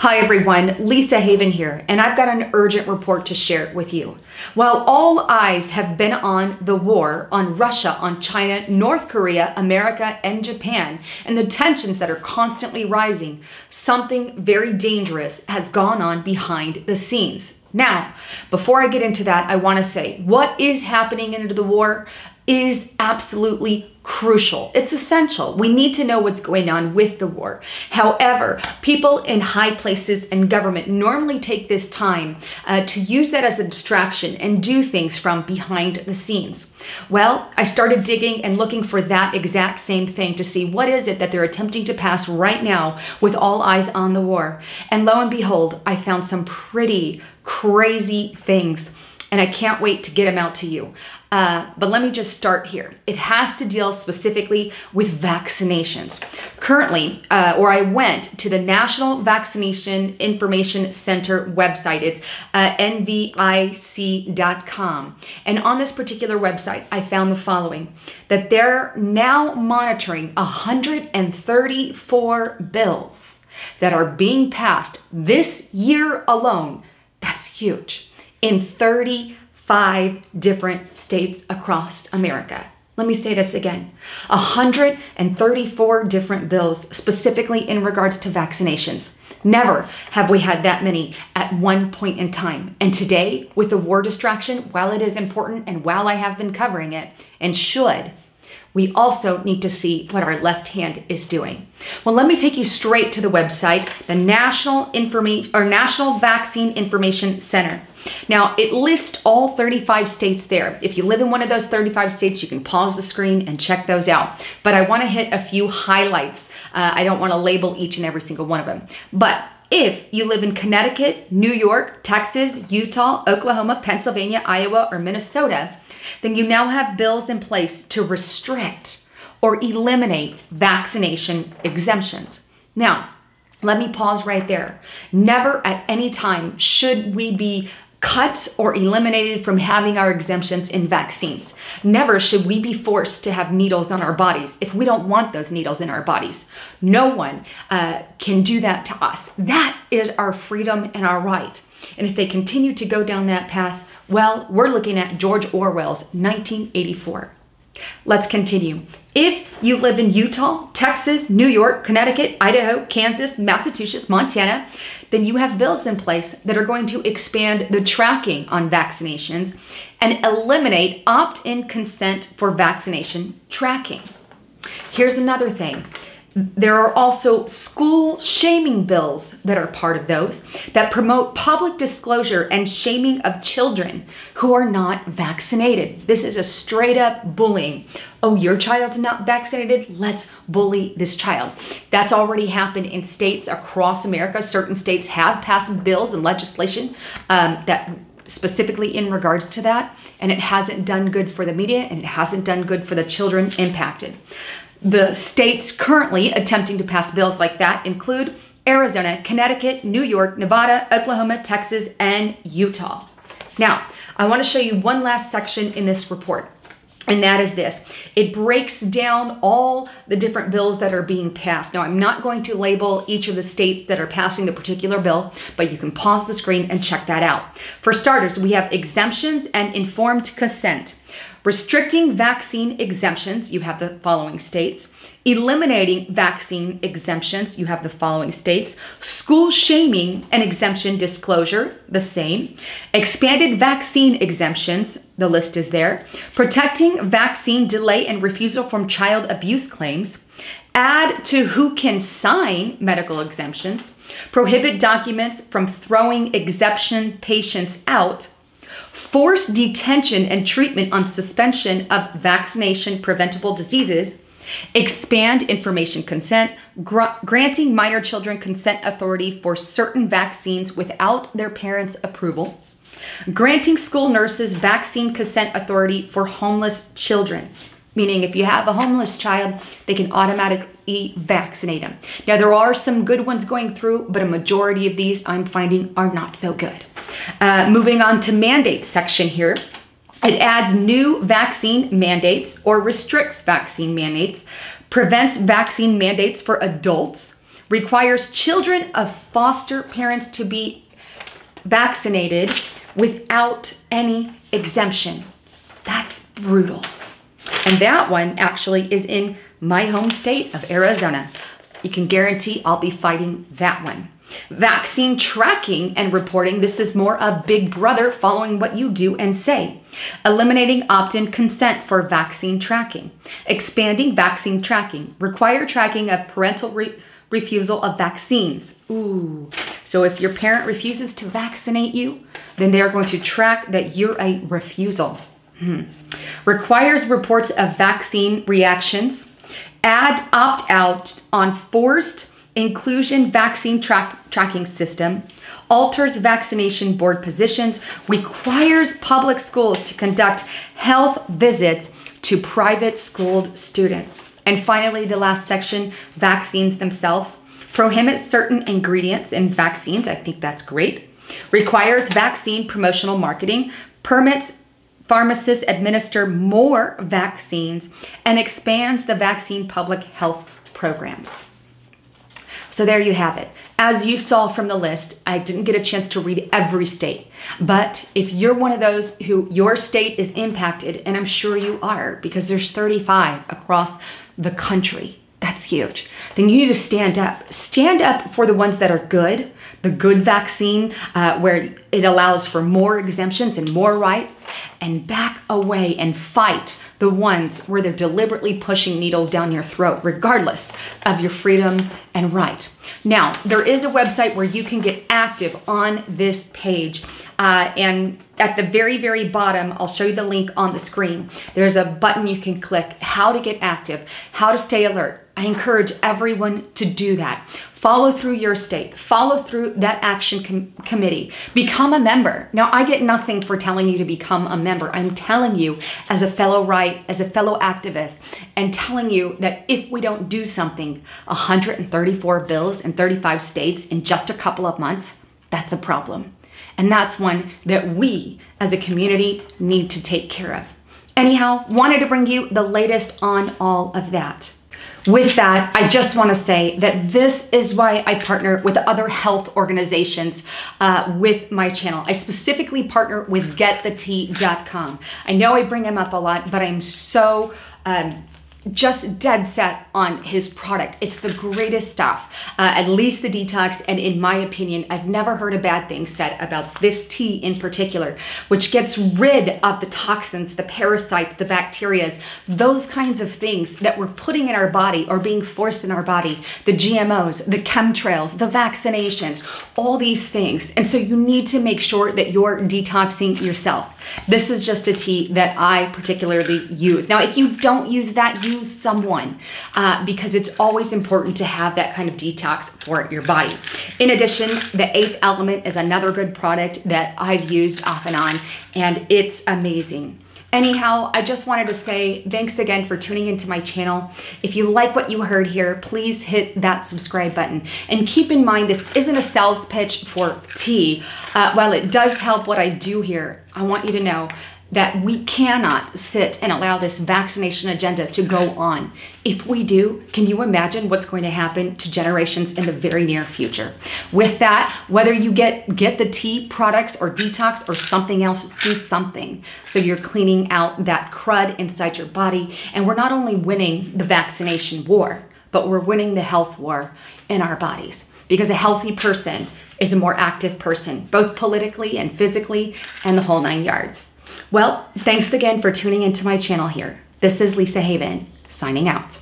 Hi everyone, Lisa Haven here, and I've got an urgent report to share with you. While all eyes have been on the war on Russia, on China, North Korea, America, and Japan, and the tensions that are constantly rising, something very dangerous has gone on behind the scenes. Now, before I get into that, I want to say what is happening into the war is absolutely crucial. It's essential. We need to know what's going on with the war. However, people in high places and government normally take this time to use that as a distraction and do things from behind the scenes. Well, I started digging and looking for that exact same thing to see what is it that they're attempting to pass right now with all eyes on the war. And lo and behold, I found some pretty crazy things, and I can't wait to get them out to you. But let me just start here. It has to deal specifically with vaccinations. Currently, I went to the National Vaccination Information Center website. It's nvic.com. And on this particular website, I found the following, that they're now monitoring 134 bills that are being passed this year alone. That's huge. In 35 different states across America. Let me say this again. 134 different bills specifically in regards to vaccinations. Never have we had that many at one point in time. And today, with the war distraction, while it is important and while I have been covering it and should, we also need to see what our left hand is doing. Well, let me take you straight to the website, the National Vaccine Information Center. Now, it lists all 35 states there. If you live in one of those 35 states, you can pause the screen and check those out. But I want to hit a few highlights. I don't want to label each and every single one of them. But if you live in Connecticut, New York, Texas, Utah, Oklahoma, Pennsylvania, Iowa, or Minnesota, then you now have bills in place to restrict or eliminate vaccination exemptions. Now, let me pause right there. Never at any time should we be cut or eliminated from having our exemptions in vaccines. Never should we be forced to have needles on our bodies if we don't want those needles in our bodies. No one can do that to us. That is our freedom and our right. And if they continue to go down that path, well, we're looking at George Orwell's 1984. Let's continue. If you live in Utah, Texas, New York, Connecticut, Idaho, Kansas, Massachusetts, Montana, then you have bills in place that are going to expand the tracking on vaccinations and eliminate opt-in consent for vaccination tracking. Here's another thing. There are also school shaming bills that are part of those that promote public disclosure and shaming of children who are not vaccinated. This is a straight up bullying. Oh, your child's not vaccinated? Let's bully this child. That's already happened in states across America. Certain states have passed bills and legislation that specifically in regards to that, and it hasn't done good for the media and it hasn't done good for the children impacted. The states currently attempting to pass bills like that include Arizona, Connecticut, New York, Nevada, Oklahoma, Texas, and Utah. Now, I want to show you one last section in this report, and that is this. It breaks down all the different bills that are being passed. Now, I'm not going to label each of the states that are passing the particular bill, but you can pause the screen and check that out. For starters, we have exemptions and informed consent. Restricting vaccine exemptions, you have the following states. Eliminating vaccine exemptions, you have the following states. School shaming and exemption disclosure, the same. Expanded vaccine exemptions, the list is there. Protecting vaccine delay and refusal from child abuse claims. Add to who can sign medical exemptions. Prohibit documents from throwing exemption patients out. Force detention and treatment on suspension of vaccination preventable diseases, expand information consent, granting minor children consent authority for certain vaccines without their parents' approval, granting school nurses vaccine consent authority for homeless children, meaning if you have a homeless child, they can automatically vaccinate them. Now, there are some good ones going through, but a majority of these I'm finding are not so good. Moving on to mandates section here. It adds new vaccine mandates or restricts vaccine mandates, prevents vaccine mandates for adults, requires children of foster parents to be vaccinated without any exemption. That's brutal. And that one actually is in my home state of Arizona. You can guarantee I'll be fighting that one. Vaccine tracking and reporting. This is more a big brother following what you do and say. Eliminating opt-in consent for vaccine tracking. Expanding vaccine tracking. Require tracking of parental refusal of vaccines. Ooh. So if your parent refuses to vaccinate you, then they are going to track that you're a refusal. Requires reports of vaccine reactions. Add opt-out on forced inclusion vaccine tracking system. Alters vaccination board positions. Requires public schools to conduct health visits to private schooled students. And finally, the last section, vaccines themselves. Prohibits certain ingredients in vaccines. I think that's great. Requires vaccine promotional marketing. Permits pharmacists administer more vaccines, and expands the vaccine public health programs. So there you have it. As you saw from the list, I didn't get a chance to read every state, but if you're one of those who your state is impacted, and I'm sure you are because there's 35 across the country, that's huge, then you need to stand up. Stand up for the ones that are good, the good vaccine where it allows for more exemptions and more rights, and back away and fight the ones where they're deliberately pushing needles down your throat, regardless of your freedom and right. Now, there is a website where you can get active on this page. And at the very, very bottom, I'll show you the link on the screen. There's a button you can click, how to get active, how to stay alert. I encourage everyone to do that. Follow through your state, follow through that action committee, become a member. Now, I get nothing for telling you to become a member. I'm telling you as a fellow right, as a fellow activist, and telling you that if we don't do something, 134 bills in 35 states in just a couple of months, that's a problem. And that's one that we as a community need to take care of. Anyhow, wanted to bring you the latest on all of that. With that, I just want to say that this is why I partner with other health organizations with my channel. I specifically partner with GetTheT.com. I know I bring him up a lot, but I'm so just dead set on his product. It's the greatest stuff, at least the detox, and in my opinion, I've never heard a bad thing said about this tea in particular, which gets rid of the toxins, the parasites, the bacterias, those kinds of things that we're putting in our body or being forced in our body, the GMOs, the chemtrails, the vaccinations, all these things. And so you need to make sure that you're detoxing yourself. This is just a tea that I particularly use. Now, if you don't use that, use someone because it's always important to have that kind of detox for your body. In addition, the 8th Element is another good product that I've used off and on, and it's amazing. Anyhow, I just wanted to say thanks again for tuning into my channel. If you like what you heard here, please hit that subscribe button. And keep in mind, this isn't a sales pitch for tea. While it does help what I do here, I want you to know that we cannot sit and allow this vaccination agenda to go on. If we do, can you imagine what's going to happen to generations in the very near future? With that, whether you get the tea products or detox or something else, do something. So you're cleaning out that crud inside your body. And we're not only winning the vaccination war, but we're winning the health war in our bodies. Because a healthy person is a more active person, both politically and physically, and the whole 9 yards. Well, thanks again for tuning into my channel here. This is Lisa Haven, signing out.